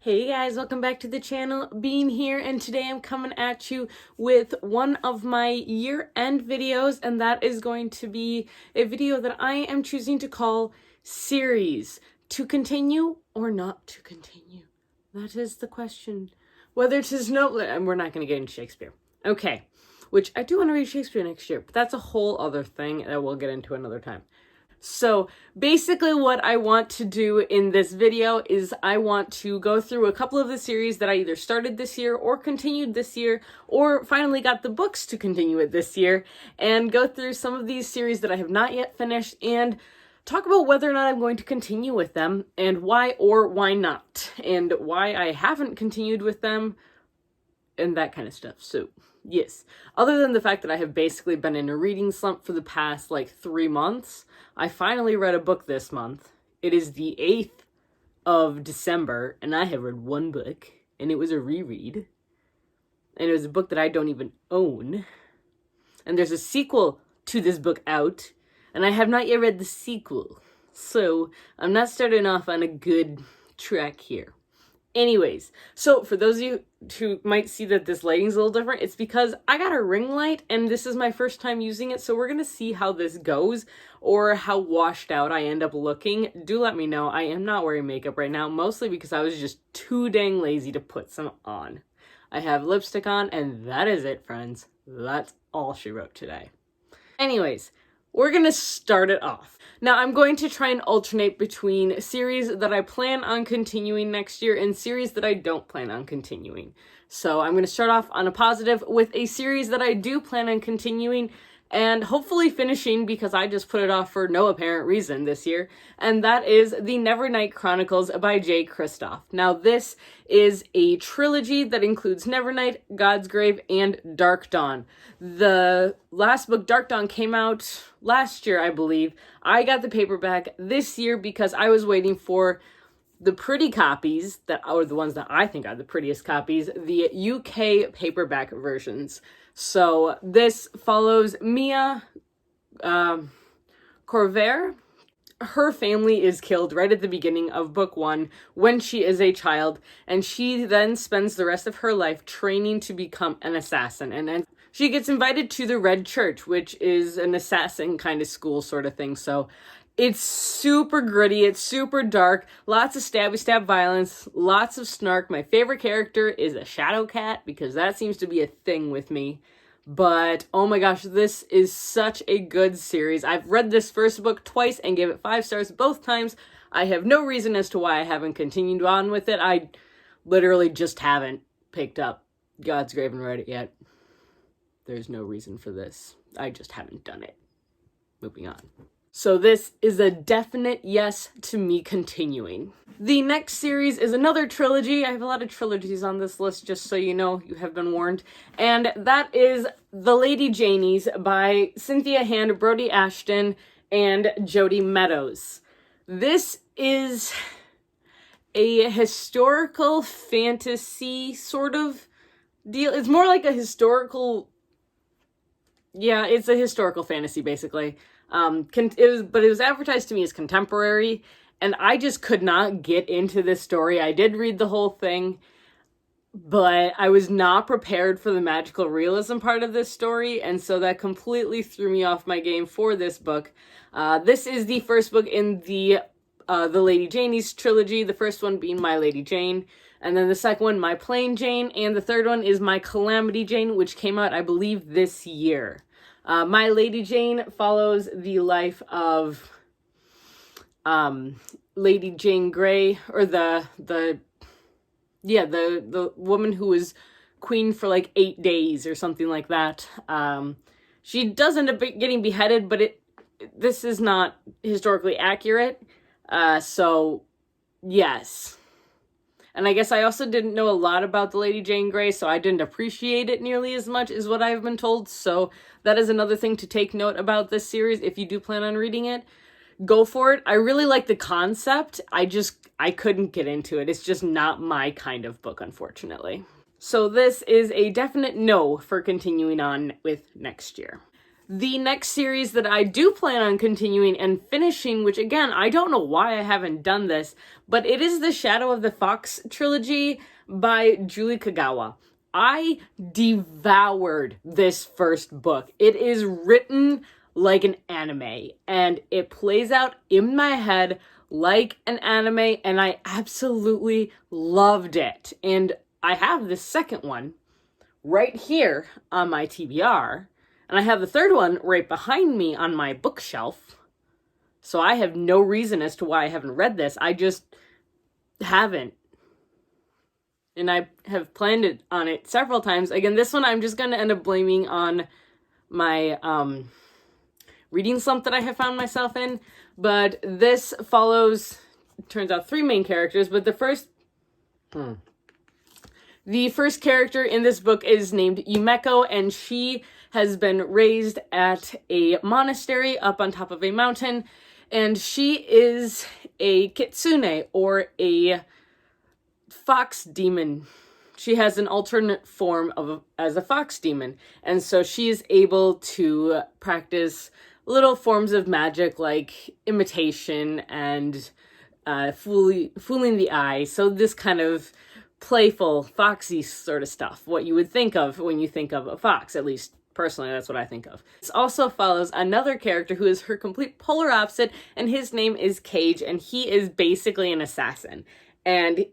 Hey guys, welcome back to the channel. Bean here, and today I'm coming at you with one of my year-end videos, and that is going to be a video that I am choosing to call Series. To continue or not to continue? That is the question. Whether it is no, and we're not going to get into Shakespeare. Okay, which I do want to read Shakespeare next year, but that's a whole other thing that we'll get into another time. So basically what I want to do in this video is I want to go through a couple of the series that I either started this year or continued this year or finally got the books to continue it this year, and go through some of these series that I have not yet finished and talk about whether or not I'm going to continue with them and why or why not, and why I haven't continued with them and that kind of stuff. So yes, other than the fact that I have basically been in a reading slump for the past 3 months, I finally read a book this month. It is the 8th of December, and I have read one book, and it was a reread. And it was a book that I don't even own. And there's a sequel to this book out, and I have not yet read the sequel. So I'm not starting off on a good track here. Anyways, so for those of you who might see that this lighting's a little different, it's because I got a ring light and this is my first time using it, so we're gonna see how this goes or how washed out I end up looking. Do let me know. I am not wearing makeup right now, mostly because I was just too dang lazy to put some on. I have lipstick on, and that is it, friends. That's all she wrote today. Anyways, we're gonna start it off. Now, I'm going to try and alternate between series that I plan on continuing next year and series that I don't plan on continuing. So I'm going to start off on a positive with a series that I do plan on continuing and hopefully finishing, because I just put it off for no apparent reason this year, and that is the Nevernight Chronicles by J. Kristoff. Now, this is a trilogy that includes Nevernight, God's Grave, and Dark Dawn. The last book, Dark Dawn, came out last year, I believe. I got the paperback this year because I was waiting for the pretty copies, that are the ones that I think are the prettiest copies, the UK paperback versions. So this follows Mia Corvair. Her family is killed right at the beginning of book 1 when she is a child, and she then spends the rest of her life training to become an assassin. And then she gets invited to the Red Church, which is an assassin kind of school sort of thing. So it's super gritty, it's super dark, lots of stabby stab violence, lots of snark. My favorite character is a shadow cat, because that seems to be a thing with me. But oh my gosh, this is such a good series. I've read this first book twice and gave it 5 stars both times. I have no reason as to why I haven't continued on with it. I literally just haven't picked up God's Grave and read it yet. There's no reason for this. I just haven't done it. Moving on. So this is a definite yes to me continuing. The next series is another trilogy. I have a lot of trilogies on this list, just so you know, you have been warned. And that is The Lady Janies by Cynthia Hand, Brody Ashton, and Jody Meadows. This is a historical fantasy sort of deal. It's more like a historical... Yeah, it's a historical fantasy, basically. But it was advertised to me as contemporary, and I just could not get into this story. I did read the whole thing, but I was not prepared for the magical realism part of this story, and so that completely threw me off my game for this book. This is the first book in the Lady Janies trilogy, the first one being My Lady Jane, and then the second one, My Plain Jane, and the third one is My Calamity Jane, which came out, I believe, this year. My Lady Jane follows the life of Lady Jane Grey, or the woman who was queen for 8 days or something like that. She does end up getting beheaded, but this is not historically accurate. So yes. And I guess I also didn't know a lot about the Lady Jane Grey, so I didn't appreciate it nearly as much as what I've been told. So that is another thing to take note about this series. If you do plan on reading it, go for it. I really like the concept. I couldn't get into it. It's just not my kind of book, unfortunately. So this is a definite no for continuing on with next year. The next series that I do plan on continuing and finishing, which again, I don't know why I haven't done this, but it is the Shadow of the Fox trilogy by Julie Kagawa. I devoured this first book. It is written like an anime, and it plays out in my head like an anime, and I absolutely loved it. And I have the second one right here on my TBR, and I have the third one right behind me on my bookshelf. So I have no reason as to why I haven't read this. I just haven't. And I have planned it on it several times. Again, this one I'm just going to end up blaming on my reading slump that I have found myself in. But this follows, turns out, 3 main characters. But the first character in this book is named Yumeko, and she has been raised at a monastery up on top of a mountain. And she is a kitsune, or a fox demon. She has an alternate form as a fox demon, and so she is able to practice little forms of magic like imitation and fooling the eye. So this kind of playful, foxy sort of stuff, what you would think of when you think of a fox. At least personally, that's what I think of. This also follows another character who is her complete polar opposite, and his name is Cage, and he is basically an assassin. And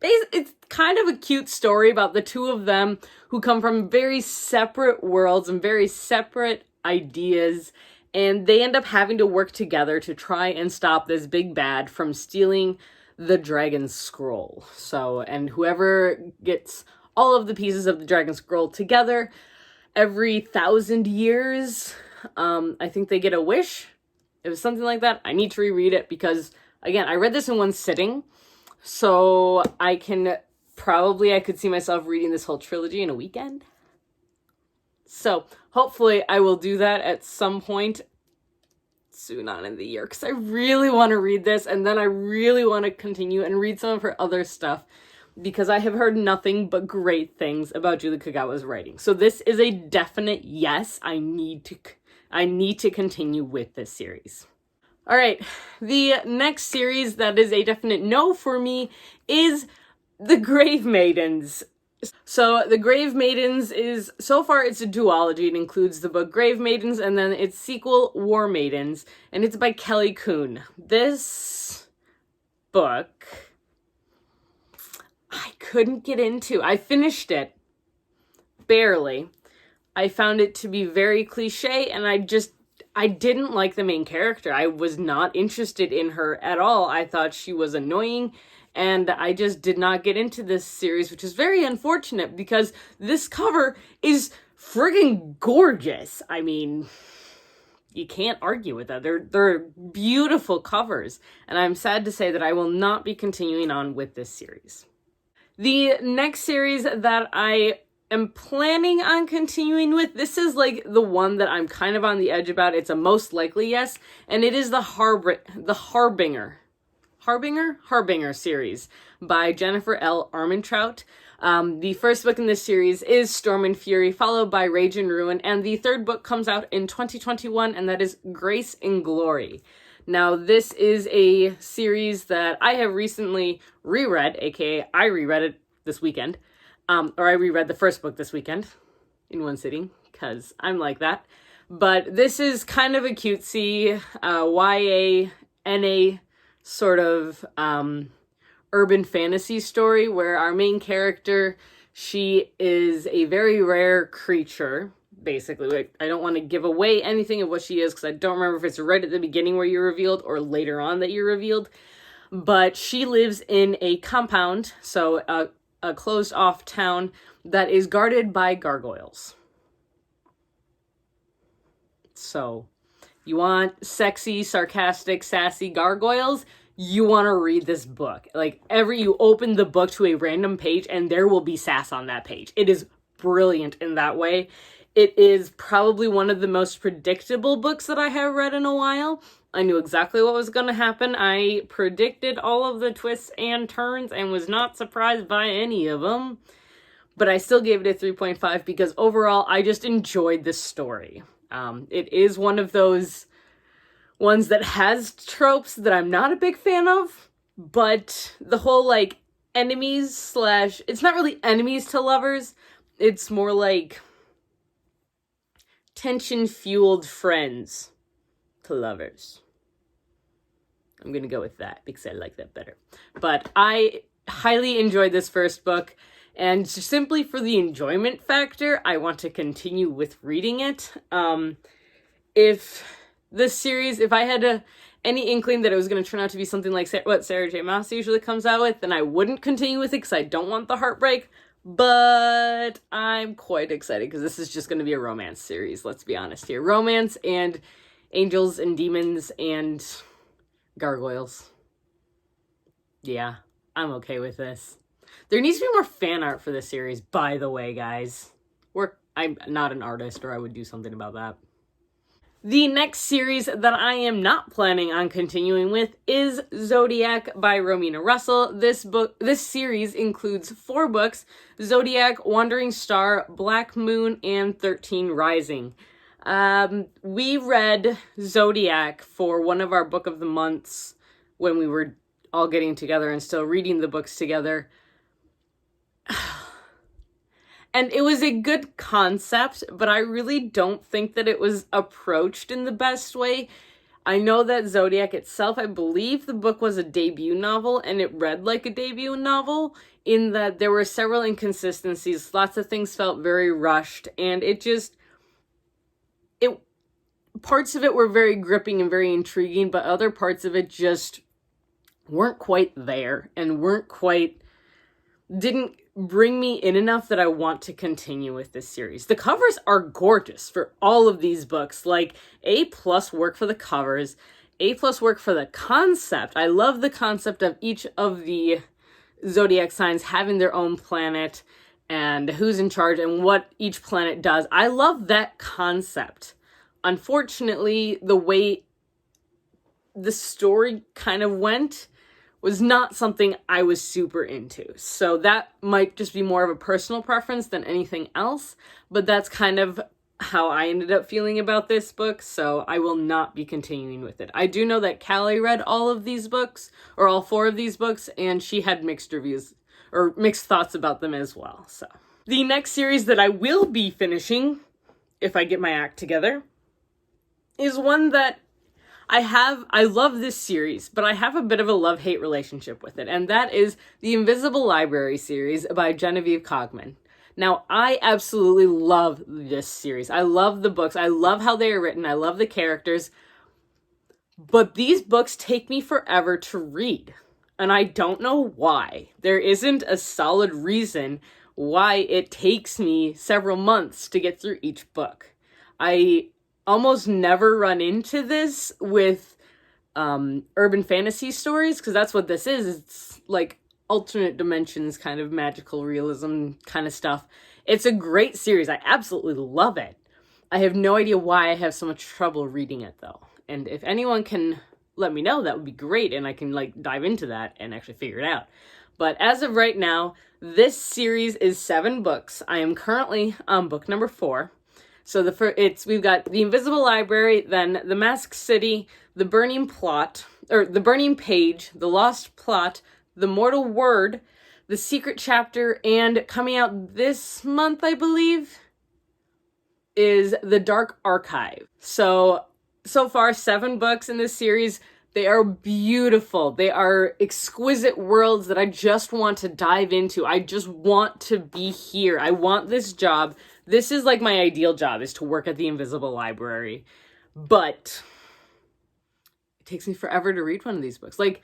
it's kind of a cute story about the two of them who come from very separate worlds and very separate ideas, and they end up having to work together to try and stop this big bad from stealing the dragon scroll. So, and whoever gets all of the pieces of the dragon scroll together every 1,000 years, I think they get a wish. It was something like that. I need to reread it because, again, I read this in one sitting. So I could see myself reading this whole trilogy in a weekend. So hopefully I will do that at some point soon on in the year, because I really want to read this, and then I really want to continue and read some of her other stuff, because I have heard nothing but great things about Julie Kagawa's writing. So this is a definite yes. I need to continue with this series. All right, the next series that is a definite no for me is the Grave Maidens. So the Grave Maidens is, so far it's a duology. It includes the book Grave Maidens and then its sequel War Maidens, and it's by Kelly Kuhn. This book I couldn't get into. I finished it, barely. I found it to be very cliche, and I didn't like the main character. I was not interested in her at all. I thought she was annoying, and I just did not get into this series, which is very unfortunate because this cover is friggin' gorgeous. I mean, you can't argue with that. They're beautiful covers, and I'm sad to say that I will not be continuing on with this series. The next series that I am planning on continuing with, this is like the one that I'm kind of on the edge about. It's a most likely yes, and it is the Harbinger series by Jennifer L. Armentrout. The first book in this series is Storm and Fury, followed by Rage and Ruin, and the third book comes out in 2021, and that is Grace and Glory. Now, this is a series that I have recently reread, aka I reread it this weekend. Or I reread the first book this weekend in one sitting, because I'm like that. But this is kind of a cutesy YA, NA sort of urban fantasy story where our main character, she is a very rare creature, basically. I don't want to give away anything of what she is, because I don't remember if it's right at the beginning where you're revealed or later on that you're revealed. But she lives in a compound, so a closed off town that is guarded by gargoyles. So, you want sexy, sarcastic, sassy gargoyles? You want to read this book. Like, you open the book to a random page and there will be sass on that page. It is brilliant in that way. It is probably one of the most predictable books that I have read in a while. I knew exactly what was going to happen. I predicted all of the twists and turns and was not surprised by any of them. But I still gave it a 3.5 because overall I just enjoyed this story. It is one of those ones that has tropes that I'm not a big fan of, but the whole, like, enemies slash... It's not really enemies to lovers, it's more like tension-fueled friends to lovers. I'm gonna go with that because I like that better. But I highly enjoyed this first book, and simply for the enjoyment factor, I want to continue with reading it. If this series, if I had any inkling that it was going to turn out to be something like what Sarah J. Maas usually comes out with, then I wouldn't continue with it because I don't want the heartbreak. But I'm quite excited because this is just going to be a romance series, let's be honest here. Romance and angels and demons and gargoyles. Yeah, I'm okay with this. There needs to be more fan art for this series, by the way, guys. I'm not an artist, or I would do something about that. The next series that I am not planning on continuing with is Zodiac by Romina Russell. This series includes 4 books: Zodiac, Wandering Star, Black Moon, and 13 Rising. We read Zodiac for one of our book of the months when we were all getting together and still reading the books together. And it was a good concept, but I really don't think that it was approached in the best way. I know that Zodiac itself, I believe the book was a debut novel, and it read like a debut novel, in that there were several inconsistencies, lots of things felt very rushed, and parts of it were very gripping and very intriguing, but other parts of it just weren't quite there, and didn't bring me in enough that I want to continue with this series. The covers are gorgeous for all of these books. Like, A+ work for the covers, A+ work for the concept. I love the concept of each of the zodiac signs having their own planet and who's in charge and what each planet does. I love that concept. Unfortunately, the way the story kind of went was not something I was super into. So that might just be more of a personal preference than anything else, but that's kind of how I ended up feeling about this book, so I will not be continuing with it. I do know that Callie read all of these books, or all 4 of these books, and she had mixed reviews, or mixed thoughts about them as well, so. The next series that I will be finishing, if I get my act together, is one that I love this series, but I have a bit of a love-hate relationship with it, and that is the Invisible Library series by Genevieve Cogman. Now, I absolutely love this series. I love the books. I love how they are written. I love the characters. But these books take me forever to read, and I don't know why. There isn't a solid reason why it takes me several months to get through each book. I almost never run into this with urban fantasy stories, because that's what this is. It's like alternate dimensions kind of magical realism kind of stuff. It's a great series. I absolutely love it. I have no idea why I have so much trouble reading it, though. And if anyone can let me know, that would be great, and I can like dive into that and actually figure it out. But as of right now, this series is 7 books. I am currently on book number 4. So we've got The Invisible Library, then The Masked City, The Burning Page, The Lost Plot, The Mortal Word, The Secret Chapter, and coming out this month, I believe, is The Dark Archive. So far, 7 books in this series. They are beautiful. They are exquisite worlds that I just want to dive into. I just want to be here. I want this job. This is like my ideal job, is to work at the Invisible Library. But it takes me forever to read one of these books. Like,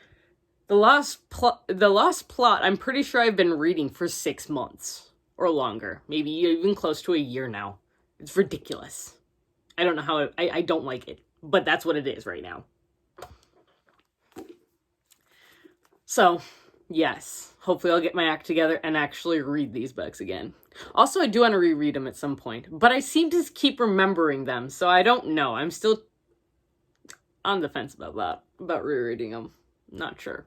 The Lost Plot, I'm pretty sure I've been reading for 6 months or longer. Maybe even close to a year now. It's ridiculous. I don't know how I don't like it, but that's what it is right now. So, yes, hopefully I'll get my act together and actually read these books again. Also, I do want to reread them at some point, but I seem to keep remembering them, so I don't know. I'm still on the fence about that, about rereading them. Not sure.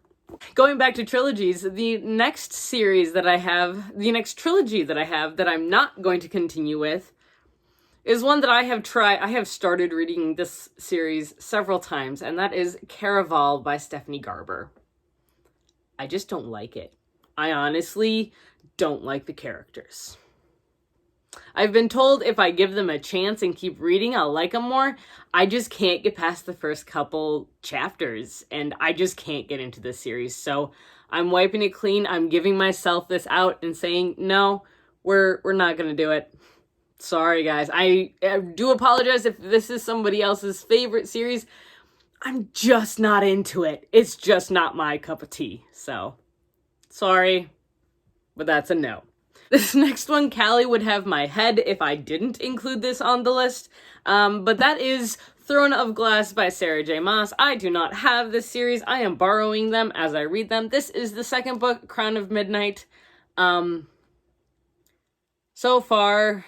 Going back to trilogies, the next trilogy that I have that I'm not going to continue with is one that I have started reading this series several times, and that is Caraval by Stephanie Garber. I just don't like it. I honestly don't like the characters. I've been told if I give them a chance and keep reading, I'll like them more. I just can't get past the first couple chapters, and I just can't get into this series. So I'm wiping it clean. I'm giving myself this out and saying, no, we're not going to do it. Sorry, guys. I do apologize if this is somebody else's favorite series. I'm just not into it. It's just not my cup of tea. So, sorry, but that's a no. This next one, Callie would have my head if I didn't include this on the list. But that is Throne of Glass by Sarah J. Maas. I do not have this series. I am borrowing them as I read them. This is the second book, Crown of Midnight. So far,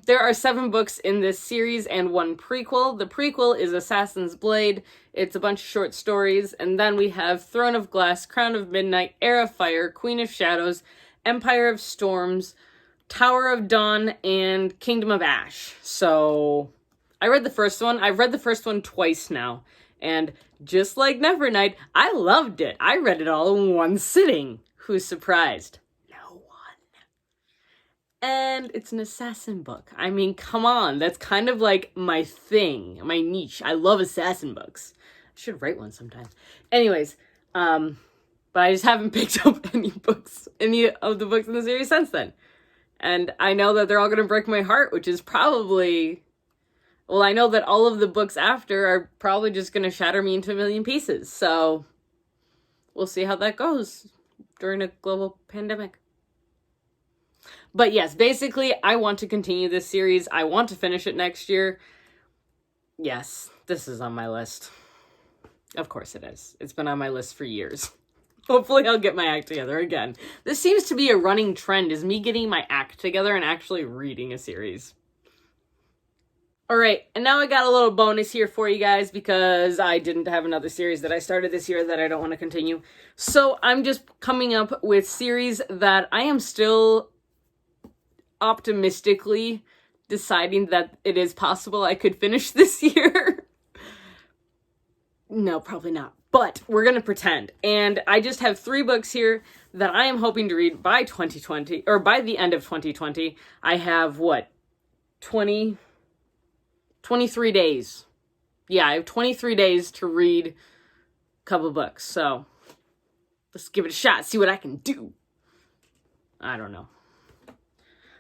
there are 7 books in this series and 1 prequel. The prequel is Assassin's Blade. It's a bunch of short stories. And then we have Throne of Glass, Crown of Midnight, Heir of Fire, Queen of Shadows, Empire of Storms, Tower of Dawn, and Kingdom of Ash. So I read the first one. I've read the first one twice now. And just like Nevernight, I loved it. I read it all in one sitting. Who's surprised? And it's an assassin book. I mean, come on. That's kind of like my thing, my niche. I love assassin books. I should write one sometime. Anyways, but I just haven't picked up any of the books in the series since then. And I know that they're all going to break my heart, which is probably... Well, I know that all of the books after are probably just going to shatter me into a million pieces. So, we'll see how that goes during a global pandemic. But yes, basically, I want to continue this series. I want to finish it next year. Yes, this is on my list. Of course it is. It's been on my list for years. Hopefully I'll get my act together again. This seems to be a running trend, is me getting my act together and actually reading a series. Alright, and now I got a little bonus here for you guys because I didn't have another series that I started this year that I don't want to continue. So I'm just coming up with series that I am still optimistically deciding that it is possible I could finish this year. No, probably not. But we're going to pretend. And I just have 3 books here that I am hoping to read by 2020, or by the end of 2020. I have, 23 days. Yeah, I have 23 days to read a couple books. So, let's give it a shot, see what I can do. I don't know.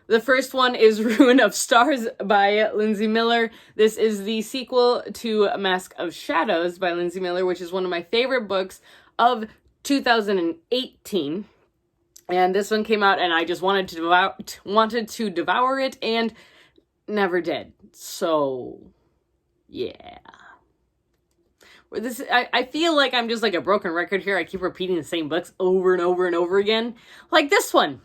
The first one is Ruin of Stars by Lindsay Miller. This is the sequel to Mask of Shadows by Lindsay Miller, which is one of my favorite books of 2018. And this one came out and I just wanted to devour it and never did. So, yeah. I feel like I'm just like a broken record here. I keep repeating the same books over and over and over again. Like this one.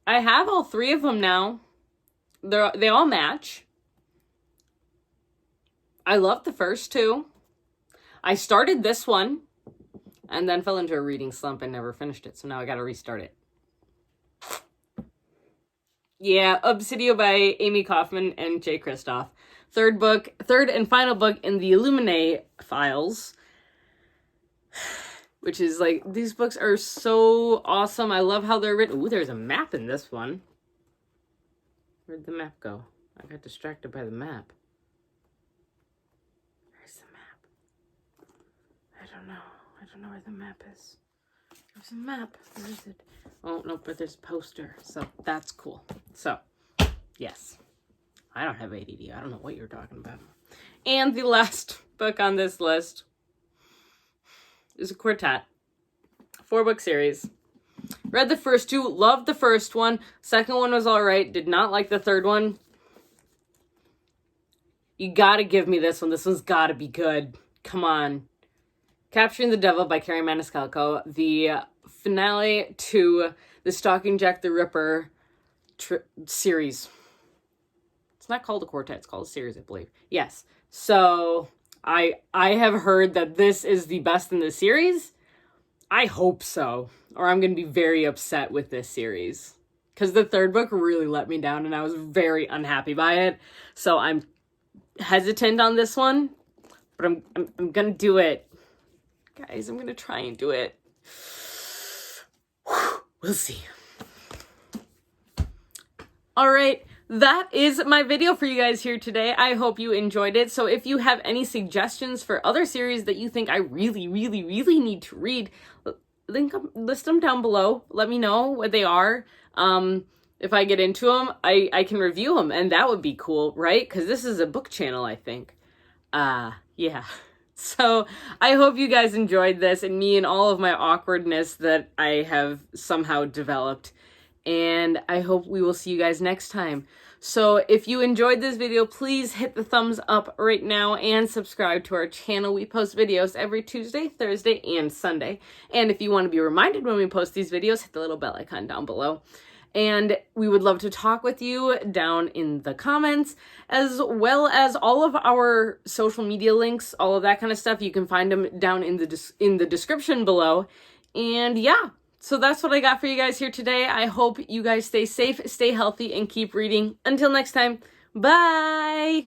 I have all 3 of them now. They all match. I love the first 2. I started this one and then fell into a reading slump and never finished it. So now I gotta restart it. Yeah, Obsidio by Amy Kaufman and Jay Kristoff. Third and final book in the Illuminae files. Which is like, these books are so awesome. I love how they're written. Ooh, there's a map in this one. Where'd the map go? I got distracted by the map. Where's the map? I don't know where the map is. There's a map. Where is it? Oh, no, but there's a poster. So that's cool. So, yes. I don't have ADD. I don't know what you're talking about. And the last book on this list is a Quartet. 4-book series. Read the first 2, loved the first one. Second one was alright, did not like the third one. You gotta give me this one. This one's gotta be good. Come on. Capturing the Devil by Carrie Maniscalco. The finale to the Stalking Jack the Ripper series. It's not called a Quartet, it's called a series, I believe. Yes. So, I have heard that this is the best in the series. I hope so, or I'm going to be very upset with this series. Because the third book really let me down and I was very unhappy by it. So I'm hesitant on this one, but I'm going to do it. Guys, I'm going to try and do it. We'll see. All right. That is my video for you guys here today. I hope you enjoyed it. So if you have any suggestions for other series that you think I really, really, really need to read, list them down below. Let me know what they are. If I get into them, I can review them, and that would be cool, right? Because this is a book channel, I think. Yeah. So I hope you guys enjoyed this and me and all of my awkwardness that I have somehow developed. And I hope we will see you guys next time. So if you enjoyed this video, please hit the thumbs up right now and subscribe to our channel. We post videos every Tuesday, Thursday, and Sunday. And if you want to be reminded when we post these videos, hit the little bell icon down below. And we would love to talk with you down in the comments, as well as all of our social media links, all of that kind of stuff. You can find them down in the description below. And yeah. So that's what I got for you guys here today. I hope you guys stay safe, stay healthy, and keep reading. Until next time, bye!